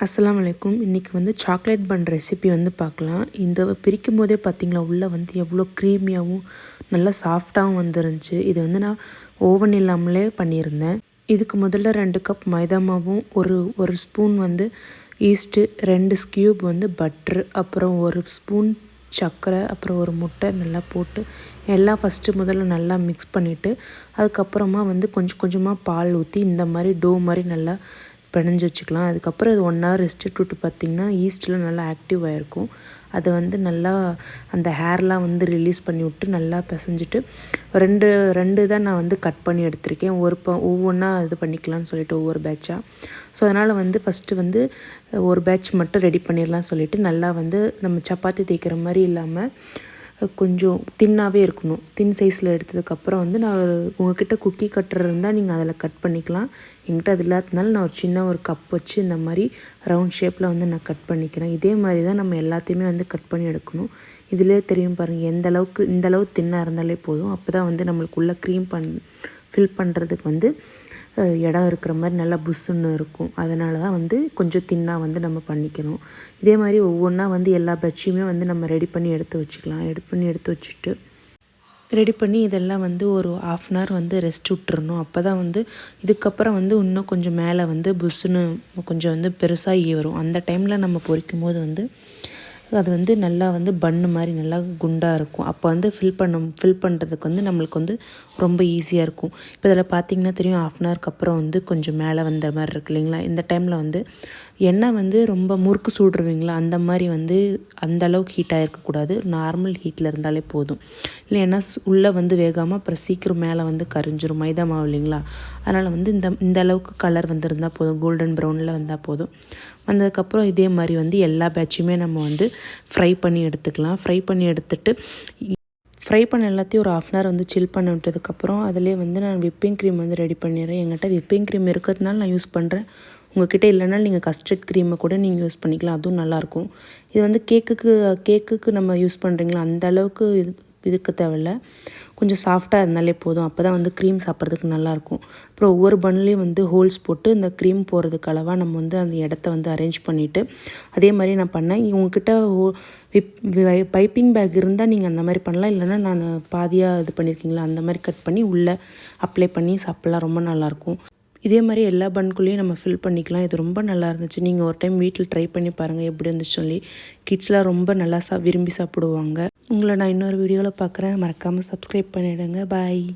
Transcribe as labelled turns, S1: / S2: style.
S1: அஸ்ஸலாமு அலைக்கும். இன்றைக்கி வந்து சாக்லேட் பன் ரெசிபி வந்து பார்க்கலாம். இந்த பிரிக்கும் போதே பார்த்திங்களா உள்ளே வந்து எவ்வளோ க்ரீமியாகவும் நல்லா சாஃப்டாகவும் வந்துருந்துச்சு. இது வந்து நான் ஓவன் இல்லாமலே பண்ணியிருந்தேன். இதுக்கு முதல்ல 2 கப் மைதா மாவும் ஒரு ஸ்பூன் வந்து ஈஸ்ட்டு, 2 ஸ்கியூப் வந்து பட்ரு, அப்புறம் 1 ஸ்பூன் சர்க்கரை, அப்புறம் ஒரு முட்டை நல்லா போட்டு எல்லாம் முதல்ல நல்லா மிக்ஸ் பண்ணிவிட்டு அதுக்கப்புறமா வந்து கொஞ்சம் கொஞ்சமாக பால் ஊற்றி இந்த மாதிரி டோ மாதிரி நல்லா பிணைஞ்சு வச்சுக்கலாம். அதுக்கப்புறம் அது 1 ஹவர் ரெஸ்ட் விட்டு பார்த்திங்கன்னா ஈஸ்ட்டில் நல்லா ஆக்டிவ் ஆகிருக்கும். அதை வந்து நல்லா அந்த ஹேர்லாம் வந்து ரிலீஸ் பண்ணி விட்டு நல்லா பிசைஞ்சிட்டு ரெண்டு தான் நான் வந்து கட் பண்ணி எடுத்திருக்கேன். ஒவ்வொன்றா இது பண்ணிக்கலாம்னு சொல்லிட்டு ஒவ்வொரு பேட்சாக. ஸோ அதனால் வந்து ஃபஸ்ட்டு வந்து ஒரு பேட்ச் மட்டும் ரெடி பண்ணிடலாம் சொல்லிவிட்டு நல்லா வந்து நம்ம சப்பாத்தி தேய்க்கிற மாதிரி இல்லாமல் கொஞ்சம் தின்னாகவே இருக்கணும். தின் சைஸில் எடுத்ததுக்கப்புறம் வந்து நான் உங்கள்கிட்ட குக்கி கட்டர் இருந்தால் நீங்கள் அதில் கட் பண்ணிக்கலாம். என்கிட்ட அது இல்லாததுனால நான் ஒரு கப் வச்சு இந்த மாதிரி ரவுண்ட் ஷேப்பில் வந்து நான் கட் பண்ணிக்கிறேன். இதே மாதிரி தான் நம்ம எல்லாத்தையுமே வந்து கட் பண்ணி எடுக்கணும். இதிலே தெரியும் பாருங்கள், இந்த அளவு தின்னாக இருந்தாலே போதும். அப்போ தான் வந்து நம்மளுக்குள்ளே ஃபில் பண்ணுறதுக்கு வந்து இடம் இருக்கிற மாதிரி நல்லா புஷ்ஷுன்னு இருக்கும். அதனால தான் வந்து கொஞ்சம் தின்னாக வந்து நம்ம பண்ணிக்கணும். இதே மாதிரி ஒவ்வொன்றா வந்து எல்லா பேட்சையுமே வந்து நம்ம ரெடி பண்ணி எடுத்து வச்சுக்கலாம். எடுத்து வச்சுட்டு ரெடி பண்ணி இதெல்லாம் வந்து ஒரு 1/2 அன் ஹவர் வந்து ரெஸ்ட் விட்டுறணும். அப்போ தான் வந்து இதுக்கப்புறம் வந்து இன்னும் கொஞ்சம் மேலே வந்து புஷ்ஷுன்னு கொஞ்சம் வந்து பெருசாகி வரும். அந்த டைமில் நம்ம பொரிக்கும் போது வந்து அது வந்து நல்லா வந்து பன்னு மாதிரி நல்லா குண்டாக இருக்கும். அப்போ வந்து ஃபில் பண்ணுறதுக்கு வந்து நம்மளுக்கு வந்து ரொம்ப ஈஸியாக இருக்கும். இப்போ இதில் பார்த்திங்கன்னா தெரியும், 1/2 அன் ஹவருக்கு அப்புறம் வந்து கொஞ்சம் மேலே வந்த மாதிரி இருக்கு இல்லைங்களா. இந்த டைமில் வந்து எண்ணெய் வந்து ரொம்ப முறுக்கு சூடுருவீங்களா, அந்த மாதிரி வந்து அந்த அளவுக்கு ஹீட்டாக இருக்கக்கூடாது. நார்மல் ஹீட்டில் இருந்தாலே போதும். இல்லைன்னா உள்ளே வந்து வேகாமல் அப்புறம் சீக்கிரம் மேலே வந்து கரிஞ்சிரும் மைதா மாவு இல்லைங்களா. அதனால் வந்து இந்த அளவுக்கு கலர் வந்துருந்தால் போதும், கோல்டன் ப்ரௌனில் வந்தால் போதும். வந்ததுக்கப்புறம் இதே மாதிரி வந்து எல்லா பேட்சுமே நம்ம வந்து ஃப்ரை பண்ணி எடுத்துக்கலாம். ஃப்ரை பண்ண எல்லாத்தையும் ஒரு 1/2 அன் ஹவர் வந்து சில் பண்ண விட்டதுக்கப்புறம் அதிலே வந்து நான் விப்பிங் க்ரீம் வந்து ரெடி பண்ணிடுறேன். என்கிட்ட விப்பிங் க்ரீம் இருக்கிறதுனால நான் யூஸ் பண்ணுறேன். உங்கள்கிட்ட இல்லைனாலும் நீங்கள் கஸ்டர்ட் க்ரீமை கூட நீங்கள் யூஸ் பண்ணிக்கலாம், அதுவும் நல்லாயிருக்கும். இது வந்து கேக்குக்கு நம்ம யூஸ் பண்ணுறீங்களா அந்த அளவுக்கு இதுக்கு தேவையில்ல, கொஞ்சம் சாஃப்டாக இருந்தாலே போதும். அப்போ தான் வந்து க்ரீம் சாப்பிட்றதுக்கு நல்லாயிருக்கும். அப்புறம் ஒவ்வொரு பன்லேயும் வந்து ஹோல்ஸ் போட்டு இந்த க்ரீம் போகிறதுக்கு அளவாக நம்ம வந்து அந்த இடத்த வந்து அரேஞ்ச் பண்ணிவிட்டு அதே மாதிரி நான் பண்ணேன். உங்ககிட்ட பைப்பிங் பேக் இருந்தால் நீங்கள் அந்த மாதிரி பண்ணலாம். இல்லைனா நான் பாதியாக இது பண்ணியிருக்கீங்களா அந்த மாதிரி கட் பண்ணி உள்ளே அப்ளை பண்ணி சாப்பிட்லாம், ரொம்ப நல்லாயிருக்கும். இதே மாதிரி எல்லா பன்குள்ளேயும் நம்ம ஃபில் பண்ணிக்கலாம். இது ரொம்ப நல்லா இருந்துச்சு. நீங்கள் ஒரு டைம் வீட்டில் ட்ரை பண்ணி பாருங்கள் எப்படி இருந்துச்சு சொல்லி. கிட்ஸ்லாம் ரொம்ப நல்லா விரும்பி சாப்பிடுவாங்க. உங்களை நான் இன்னொரு வீடியோவில் பார்க்குறேன். மறக்காமல் சப்ஸ்கிரைப் பண்ணிவிடுங்க. பாய்.